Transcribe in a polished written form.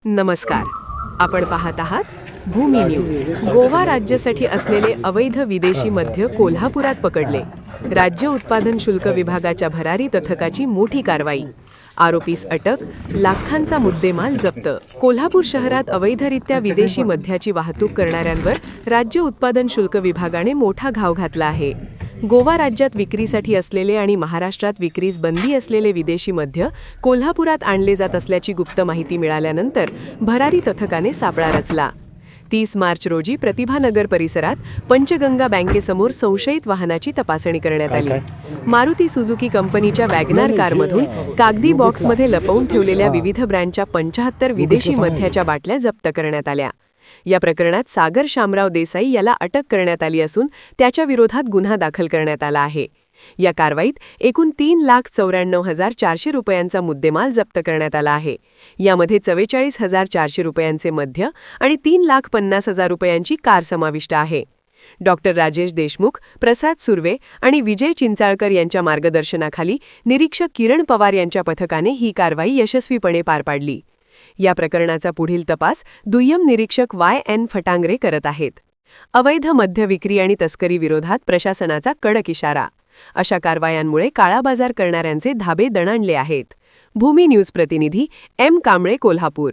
नमस्कार. आपण पाहत आहात भूमी न्यूज. गोवा राज्यासाठी असलेले अवैध विदेशी मद्य कोल्हापुरात पकडले. राज्य उत्पादन शुल्क विभागाच्या भरारी पथकाची मोठी कारवाई. आरोपीस अटक, लाखांचा मुद्देमाल जप्त. कोल्हापूर शहरात अवैधरित्या विदेशी मद्याची वाहतूक करणाऱ्यांवर राज्य उत्पादन शुल्क विभागाने मोठा घाव घातला आहे. गोवा राज्यात विक्रीसाठी असलेले आणि महाराष्ट्रात विक्रीस बंदी असलेले विदेशी मद्य कोल्हापुरात आणले जात असल्याची गुप्त माहिती मिळाल्यानंतर भरारी पथकाने सापळा रचला. 30 मार्च रोजी प्रतिभानगर परिसरात पंचगंगा बँकेसमोर संशयित वाहनाची तपासणी करण्यात आली. मारुती सुझुकी कंपनीच्या वॅगनार कारमधून कागदी बॉक्समध्ये लपवून ठेवलेल्या विविध ब्रँडच्या 75 विदेशी मद्याच्या बाटल्या जप्त करण्यात आल्या. या प्रकरणात सागर शामराव देसाई याला अटक करण्यात आली असून त्याच्या विरोधात गुन्हा दाखल करण्यात आला आहे. या कारवाईत एकूण 3,94,400 रुपयांचा मुद्देमाल जप्त करण्यात आला आहे. यामध्ये 44,400 रुपयांचे मद्य आणि 3,50,000 रुपयांची कार समाविष्ट आहे. डॉक्टर राजेश देशमुख, प्रसाद सुर्वे आणि विजय चिंचाळकर यांच्या मार्गदर्शनाखाली निरीक्षक किरण पवार यांच्या पथकाने ही कारवाई यशस्वीपणे पार पाडली. या प्रकरणाचा पुढील तपास दुय्यम निरीक्षक YN फटांगरे करत आहेत. अवैध मद्य विक्री आणि तस्करी विरोधात प्रशासनाचा कडक इशारा. अशा कारवायांमुळे काळाबाजार करणाऱ्यांचे धाबे दणाणले आहेत. भूमी न्यूज प्रतिनिधी M. कांबळे, कोल्हापूर.